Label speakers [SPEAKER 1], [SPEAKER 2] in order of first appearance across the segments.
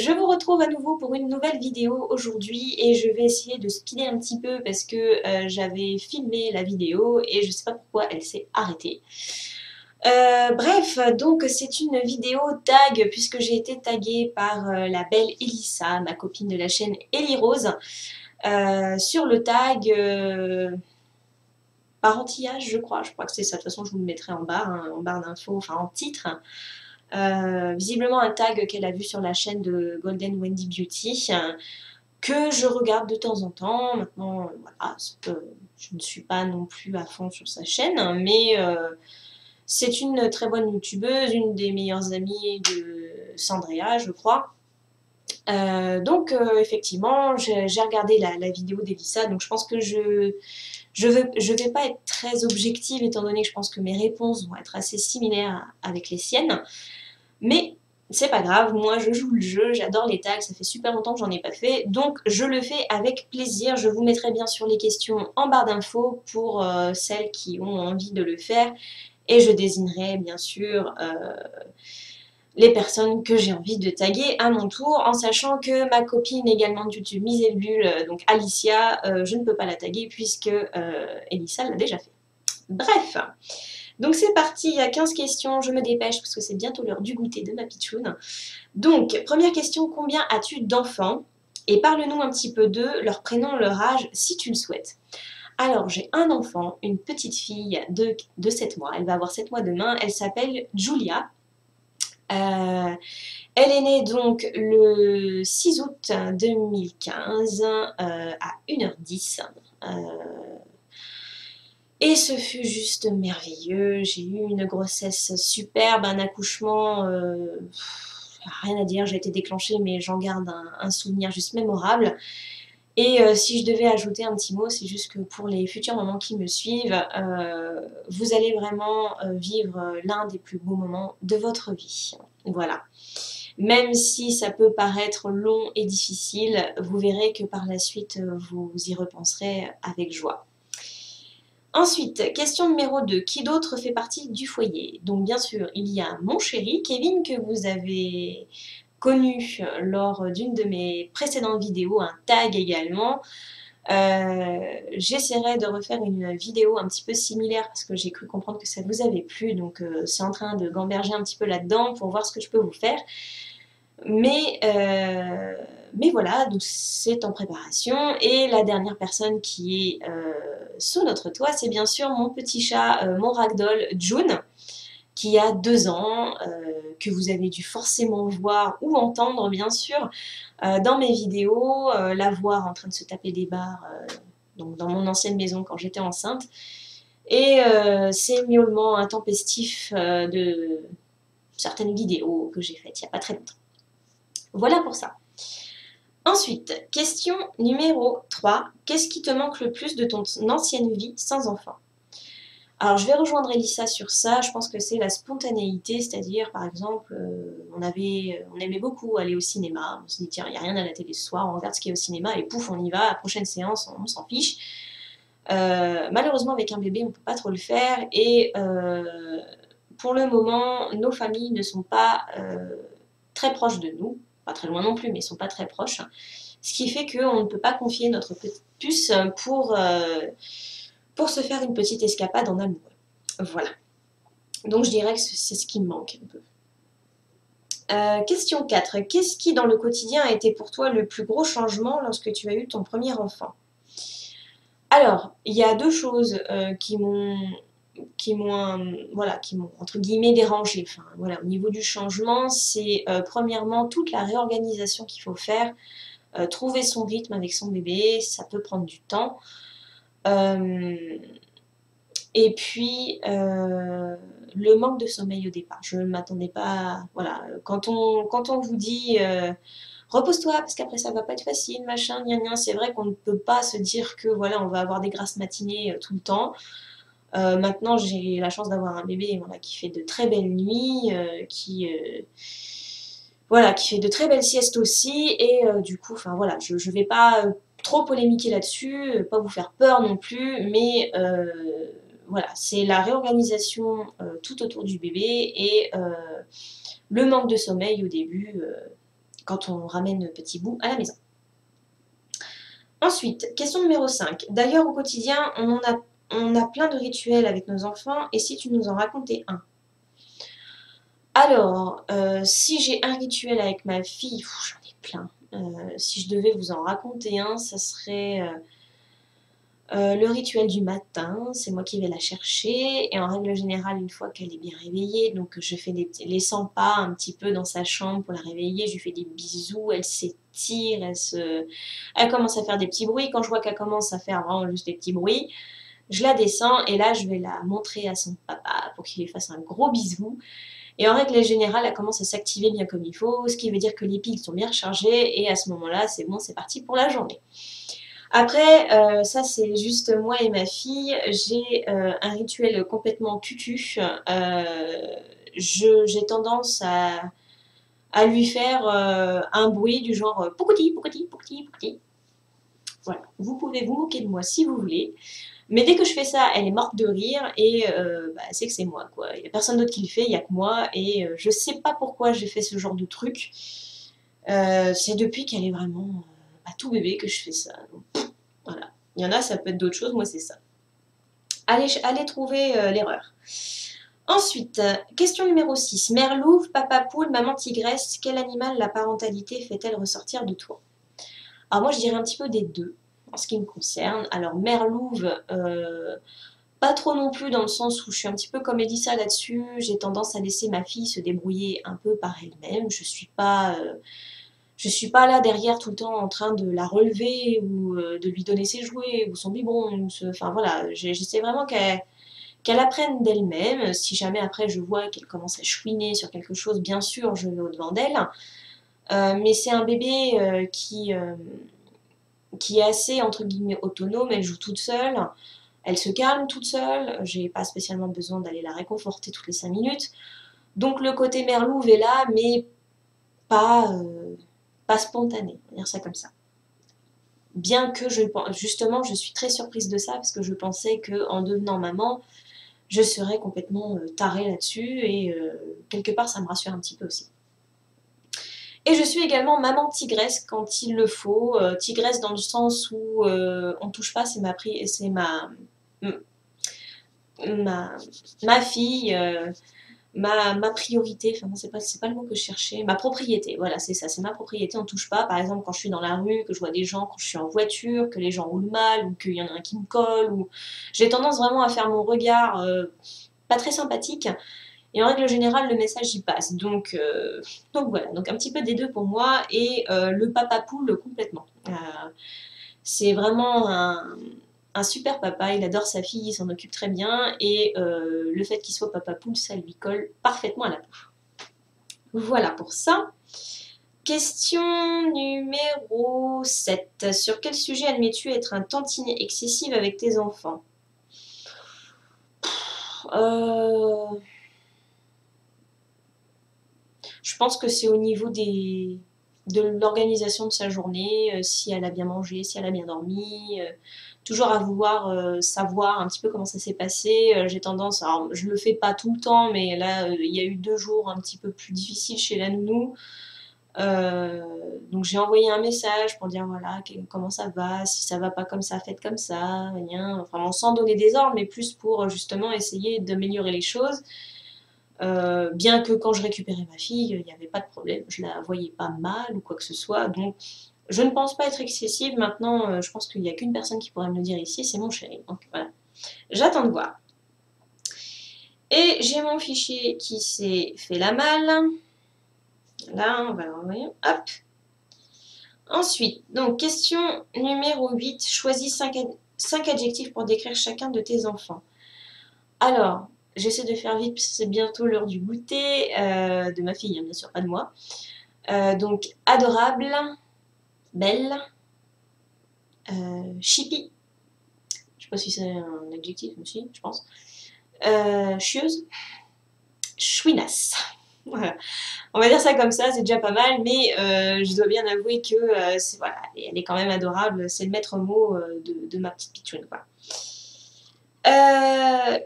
[SPEAKER 1] Je vous retrouve à nouveau pour une nouvelle vidéo aujourd'hui et je vais essayer de speeder un petit peu parce que j'avais filmé la vidéo et je sais pas pourquoi elle s'est arrêtée. Bref, donc c'est une vidéo tag puisque j'ai été taguée par la belle Elissa, ma copine de la chaîne Ellie Rose, sur le tag parentillage, je crois que c'est ça. De toute façon, je vous le mettrai en barre, hein, en barre d'infos, enfin en titre. Visiblement un tag qu'elle a vu sur la chaîne de Golden Wendy Beauty, que je regarde de temps en temps. Maintenant, voilà, je ne suis pas non plus à fond sur sa chaîne, mais c'est une très bonne youtubeuse, une des meilleures amies de Sandrea, je crois. Donc effectivement, j'ai regardé la vidéo d'Elissa, donc je pense que je vais pas être très objective étant donné que je pense que mes réponses vont être assez similaires avec les siennes. Mais c'est pas grave, moi je joue le jeu, j'adore les tags, ça fait super longtemps que j'en ai pas fait, donc je le fais avec plaisir. Je vous mettrai bien sûr les questions en barre d'infos pour celles qui ont envie de le faire, et je désignerai bien sûr les personnes que j'ai envie de taguer à mon tour, en sachant que ma copine également de YouTube Misébule, donc Alicia, je ne peux pas la taguer puisque Elissa l'a déjà fait. Bref, donc c'est parti, il y a 15 questions, je me dépêche parce que c'est bientôt l'heure du goûter de ma pitchoune. Donc, première question, combien as-tu d'enfants? Et parle-nous un petit peu d'eux, leur prénom, leur âge, si tu le souhaites. Alors, j'ai un enfant, une petite fille de 7 mois, elle va avoir 7 mois demain, elle s'appelle Julia. Elle est née donc le 6 août 2015 à 1h10. Et ce fut juste merveilleux. J'ai eu une grossesse superbe, un accouchement, rien à dire, j'ai été déclenchée, mais j'en garde un souvenir juste mémorable. Et si je devais ajouter un petit mot, c'est juste que pour les futurs mamans qui me suivent, vous allez vraiment vivre l'un des plus beaux moments de votre vie. Voilà. Même si ça peut paraître long et difficile, vous verrez que par la suite, vous y repenserez avec joie. Ensuite, question numéro 2. Qui d'autre fait partie du foyer? Donc bien sûr, il y a mon chéri, Kevin, que vous avez connu lors d'une de mes précédentes vidéos, un tag également. J'essaierai de refaire une vidéo un petit peu similaire parce que j'ai cru comprendre que ça vous avait plu, donc c'est en train de gamberger un petit peu là-dedans pour voir ce que je peux vous faire. Mais voilà, donc c'est en préparation. Et la dernière personne qui est sous notre toit, c'est bien sûr mon petit chat, mon ragdoll June, qui a 2 ans, que vous avez dû forcément voir ou entendre, bien sûr, dans mes vidéos, la voir en train de se taper des barres donc dans mon ancienne maison quand j'étais enceinte. Et ces miaulements intempestifs de certaines vidéos que j'ai faites il n'y a pas très longtemps. Voilà pour ça. Ensuite, question numéro 3. Qu'est-ce qui te manque le plus de ton ancienne vie sans enfant? Alors, je vais rejoindre Elissa sur ça. Je pense que c'est la spontanéité, c'est-à-dire, par exemple, on aimait beaucoup aller au cinéma. On se dit, tiens, il n'y a rien à la télé ce soir, on regarde ce qui est au cinéma et pouf, on y va. À la prochaine séance, on s'en fiche. Malheureusement, avec un bébé, on ne peut pas trop le faire. Et pour le moment, nos familles ne sont pas très proches de nous. Pas très loin non plus, mais ils ne sont pas très proches. Ce qui fait qu'on ne peut pas confier notre petite puce pour se faire une petite escapade en amoureux. Voilà. Donc je dirais que c'est ce qui me manque un peu. Question 4. Qu'est-ce qui dans le quotidien a été pour toi le plus gros changement lorsque tu as eu ton premier enfant? Alors, il y a 2 choses qui m'ont entre guillemets dérangé. Enfin, voilà, au niveau du changement, c'est premièrement toute la réorganisation qu'il faut faire, trouver son rythme avec son bébé, ça peut prendre du temps. Et puis le manque de sommeil au départ. Je ne m'attendais pas à, voilà, quand on vous dit repose-toi parce qu'après ça va pas être facile, machin, gna gna, c'est vrai qu'on ne peut pas se dire que voilà, on va avoir des grasses matinées tout le temps. Maintenant, j'ai la chance d'avoir un bébé voilà, qui fait de très belles nuits, qui fait de très belles siestes aussi, et du coup, enfin voilà, je ne vais pas trop polémiquer là-dessus, pas vous faire peur non plus, mais voilà, c'est la réorganisation tout autour du bébé et le manque de sommeil au début quand on ramène Petit Bout à la maison. Ensuite, question numéro 5. D'ailleurs, au quotidien, on a plein de rituels avec nos enfants, et si tu nous en racontais un? Alors, si j'ai un rituel avec ma fille, j'en ai plein. Si je devais vous en raconter un, ça serait le rituel du matin. C'est moi qui vais la chercher. Et en règle générale, une fois qu'elle est bien réveillée, donc je fais les 100 pas un petit peu dans sa chambre pour la réveiller. Je lui fais des bisous, elle s'étire, elle commence à faire des petits bruits. Quand je vois qu'elle commence à faire vraiment juste des petits bruits, je la descends et là, je vais la montrer à son papa pour qu'il lui fasse un gros bisou. Et en règle générale, elle commence à s'activer bien comme il faut, ce qui veut dire que les piles sont bien rechargées, et à ce moment-là, c'est bon, c'est parti pour la journée. Après, ça c'est juste moi et ma fille, j'ai un rituel complètement cucu. J'ai tendance à lui faire un bruit du genre poucouti, poucouti, poucouti, poucouti. Voilà, vous pouvez vous moquer de moi si vous voulez. Mais dès que je fais ça, elle est morte de rire et c'est que c'est moi, quoi. Il n'y a personne d'autre qui le fait, il n'y a que moi. Et je sais pas pourquoi j'ai fait ce genre de truc. C'est depuis qu'elle est vraiment tout bébé que je fais ça. Donc, voilà. Il y en a, ça peut être d'autres choses, moi c'est ça. Allez trouver l'erreur. Ensuite, question numéro 6. Mère louve, papa poule, maman tigresse, quel animal la parentalité fait-elle ressortir de toi? Alors moi je dirais un petit peu des deux en ce qui me concerne. Alors mère louve, pas trop non plus dans le sens où je suis un petit peu comme Elissa là-dessus. J'ai tendance à laisser ma fille se débrouiller un peu par elle-même. Je suis pas là derrière tout le temps en train de la relever ou de lui donner ses jouets ou son biberon. Enfin voilà, j'essaie vraiment qu'elle apprenne d'elle-même. Si jamais après je vois qu'elle commence à chouiner sur quelque chose, bien sûr, je vais au-devant d'elle. Mais c'est un bébé qui est assez, entre guillemets, autonome. Elle joue toute seule. Elle se calme toute seule. J'ai pas spécialement besoin d'aller la réconforter toutes les 5 minutes. Donc le côté mère louve est là, mais pas, pas spontané, on va dire ça comme ça. Bien que justement, je suis très surprise de ça parce que je pensais qu'en devenant maman, je serais complètement tarée là-dessus et quelque part, ça me rassure un petit peu aussi. Et je suis également maman tigresse quand il le faut. Tigresse dans le sens où on touche pas, c'est ma fille. Ma priorité, enfin c'est pas le mot que je cherchais, ma propriété, voilà c'est ça, c'est ma propriété, on touche pas, par exemple quand je suis dans la rue, que je vois des gens, quand je suis en voiture, que les gens roulent mal, ou qu'il y en a un qui me colle, ou j'ai tendance vraiment à faire mon regard pas très sympathique, et en règle générale le message y passe, donc voilà, donc un petit peu des deux pour moi, et le papa poule complètement. C'est vraiment un super papa, il adore sa fille, il s'en occupe très bien, et le fait qu'il soit papa poule, ça lui colle parfaitement à la peau. Voilà pour ça. Question numéro 7. Sur quel sujet admets-tu être un tantinet excessif avec tes enfants? Je pense que c'est au niveau de l'organisation de sa journée, si elle a bien mangé, si elle a bien dormi, toujours à vouloir savoir un petit peu comment ça s'est passé. J'ai tendance, alors je le fais pas tout le temps, mais là il y a eu 2 jours un petit peu plus difficiles chez la nounou. Donc j'ai envoyé un message pour dire voilà comment ça va, si ça va pas comme ça, faites comme ça, rien. Enfin sans donner des ordres, mais plus pour justement essayer d'améliorer les choses. Bien que quand je récupérais ma fille, il n'y avait pas de problème, je la voyais pas mal ou quoi que ce soit, donc je ne pense pas être excessive. Maintenant, je pense qu'il n'y a qu'une personne qui pourrait me le dire ici, c'est mon chéri. Donc voilà, j'attends de voir. Et j'ai mon fichier qui s'est fait la malle. Là, on va l'envoyer. Hop. Ensuite, donc question numéro 8. Choisis 5 adjectifs pour décrire chacun de tes enfants. Alors, j'essaie de faire vite parce que c'est bientôt l'heure du goûter de ma fille, hein, bien sûr, pas de moi. Donc, adorable, belle, chippie. Je sais pas si c'est un adjectif aussi, je pense. Chieuse, chouinasse. Voilà. On va dire ça comme ça, c'est déjà pas mal, mais je dois bien avouer que voilà, elle est quand même adorable. C'est le maître mot de ma petite pitchoune, quoi.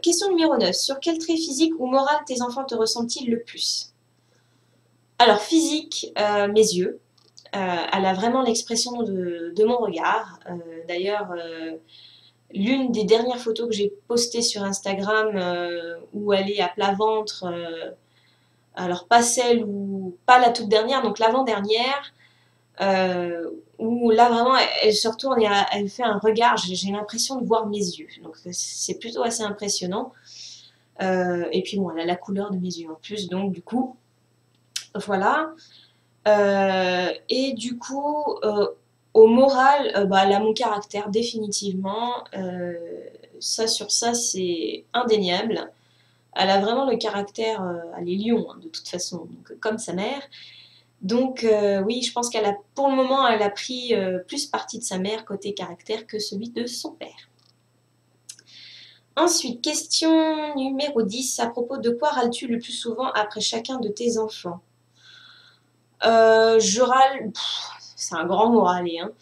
[SPEAKER 1] Question numéro 9. Sur quel trait physique ou moral tes enfants te ressemblent-ils le plus? Alors, physique, mes yeux. Elle a vraiment l'expression de mon regard. D'ailleurs, l'une des dernières photos que j'ai postées sur Instagram où elle est à plat ventre, alors pas celle ou pas la toute dernière, donc l'avant-dernière, où là vraiment elle se retourne et elle fait un regard, j'ai l'impression de voir mes yeux, donc c'est plutôt assez impressionnant. Et puis bon, elle a la couleur de mes yeux en plus, donc du coup, voilà. Et du coup, au moral, bah, elle a mon caractère définitivement. Ça sur ça, c'est indéniable. Elle a vraiment le caractère, elle est lion hein, de toute façon, donc, comme sa mère. Donc oui, je pense qu'elle a, pour le moment, elle a pris plus parti de sa mère côté caractère que celui de son père. Ensuite, question numéro 10. À propos de quoi râles-tu le plus souvent après chacun de tes enfants? Je râle, c'est un grand mot râler, hein.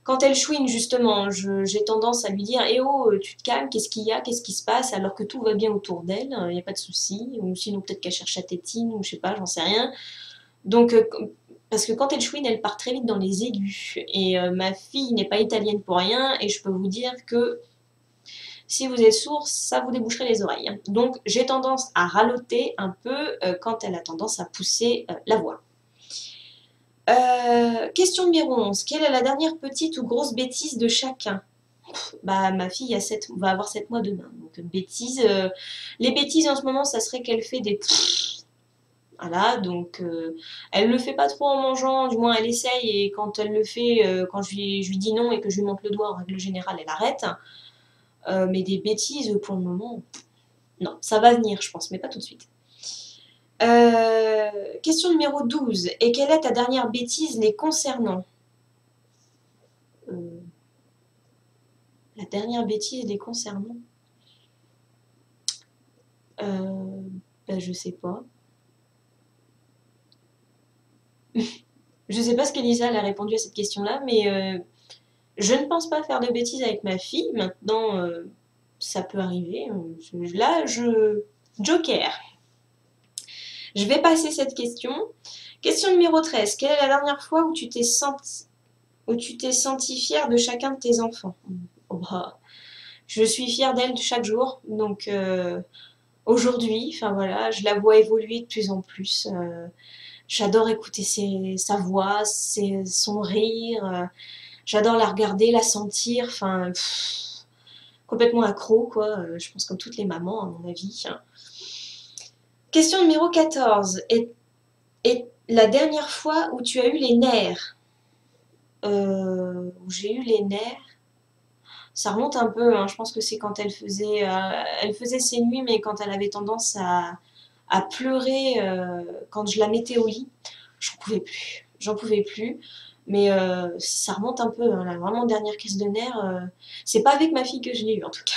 [SPEAKER 1] Quand elle chouine, justement, j'ai tendance à lui dire eh oh, tu te calmes, qu'est-ce qu'il y a, qu'est-ce qui se passe, alors que tout va bien autour d'elle, il n'y a pas de souci. Ou sinon, peut-être qu'elle cherche sa tétine, ou je sais pas, j'en sais rien. Donc, parce que quand elle chouine, elle part très vite dans les aigus. Et ma fille n'est pas italienne pour rien, et je peux vous dire que si vous êtes sourd, ça vous déboucherait les oreilles. Donc, j'ai tendance à râloter un peu quand elle a tendance à pousser la voix. Question numéro 11. Quelle est la dernière petite ou grosse bêtise de chacun? Bah, ma fille va avoir 7 mois demain. Donc, bêtises. Les bêtises en ce moment, ça serait qu'elle fait des. Voilà, donc elle le fait pas trop en mangeant, du moins elle essaye, et quand elle le fait, quand je lui dis non et que je lui montre le doigt, en règle générale, elle arrête. Mais des bêtises, pour le moment, non, ça va venir, je pense, mais pas tout de suite. Question numéro 12. Et quelle est ta dernière bêtise les concernant? La dernière bêtise les concernant? Bah, je sais pas. Je sais pas ce qu'Elisa elle a répondu à cette question-là, mais je ne pense pas faire de bêtises avec ma fille. Maintenant, ça peut arriver. Là, Joker. Je vais passer cette question. Question numéro 13. Quelle est la dernière fois où tu t'es senti fière de chacun de tes enfants? Oh, bah, je suis fière d'elle chaque jour. Donc, aujourd'hui, enfin voilà, je la vois évoluer de plus en plus. J'adore écouter sa voix, son rire. J'adore la regarder, la sentir. Enfin, complètement accro, quoi. Je pense comme toutes les mamans, à mon avis. Question numéro 14. Et la dernière fois où tu as eu les nerfs? Où j'ai eu les nerfs? Ça remonte un peu, hein. Je pense que c'est quand elle faisait ses nuits, mais quand elle avait tendance à pleurer quand je la mettais au lit. J'en pouvais plus. J'en pouvais plus. Mais ça remonte un peu, hein, la vraiment dernière crise de nerfs. C'est pas avec ma fille que je l'ai eu en tout cas.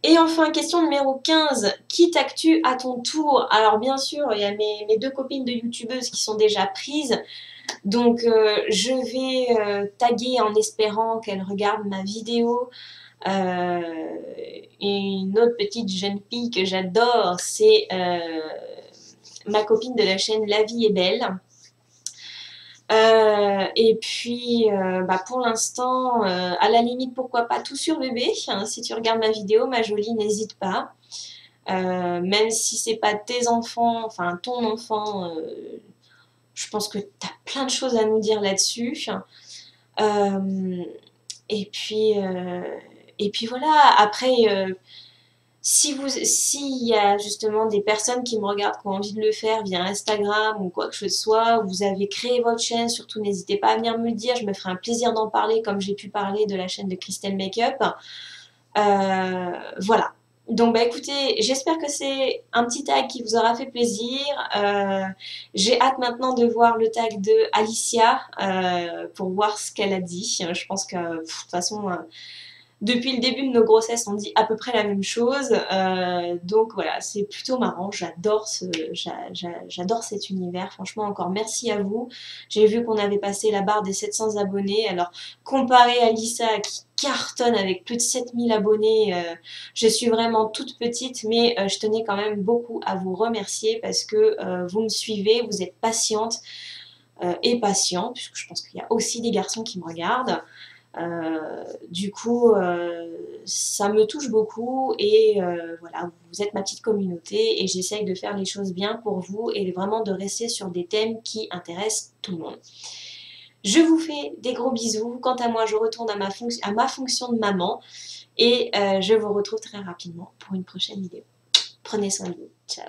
[SPEAKER 1] Et enfin, question numéro 15. Qui tactue à ton tour? Alors bien sûr, il y a mes deux copines de youtubeuses qui sont déjà prises. Donc je vais taguer en espérant qu'elles regardent ma vidéo. Une autre petite jeune fille que j'adore, c'est ma copine de la chaîne La Vie est Belle. Et puis, bah, pour l'instant, à la limite, pourquoi pas tout sur bébé, hein, si tu regardes ma vidéo, ma jolie, n'hésite pas. Même si c'est pas tes enfants, enfin ton enfant, je pense que tu as plein de choses à nous dire là-dessus. Et puis voilà, après, s'il y a justement des personnes qui me regardent, qui ont envie de le faire via Instagram ou quoi que ce soit, vous avez créé votre chaîne, surtout n'hésitez pas à venir me le dire, je me ferai un plaisir d'en parler comme j'ai pu parler de la chaîne de Christelle Makeup. Voilà. Donc bah écoutez, j'espère que c'est un petit tag qui vous aura fait plaisir. J'ai hâte maintenant de voir le tag de Alicia pour voir ce qu'elle a dit. Je pense que de toute façon, depuis le début de nos grossesses, on dit à peu près la même chose. Donc voilà, c'est plutôt marrant. J'adore cet univers. Franchement, encore merci à vous. J'ai vu qu'on avait passé la barre des 700 abonnés. Alors, comparé à Lisa qui cartonne avec plus de 7000 abonnés, je suis vraiment toute petite, mais je tenais quand même beaucoup à vous remercier parce que vous me suivez, vous êtes patiente. et patient, puisque je pense qu'il y a aussi des garçons qui me regardent. Du coup, ça me touche beaucoup et voilà, vous êtes ma petite communauté et j'essaye de faire les choses bien pour vous et vraiment de rester sur des thèmes qui intéressent tout le monde. Je vous fais des gros bisous. Quant à moi, je retourne à ma fonction de maman et je vous retrouve très rapidement pour une prochaine vidéo. Prenez soin de vous. Ciao.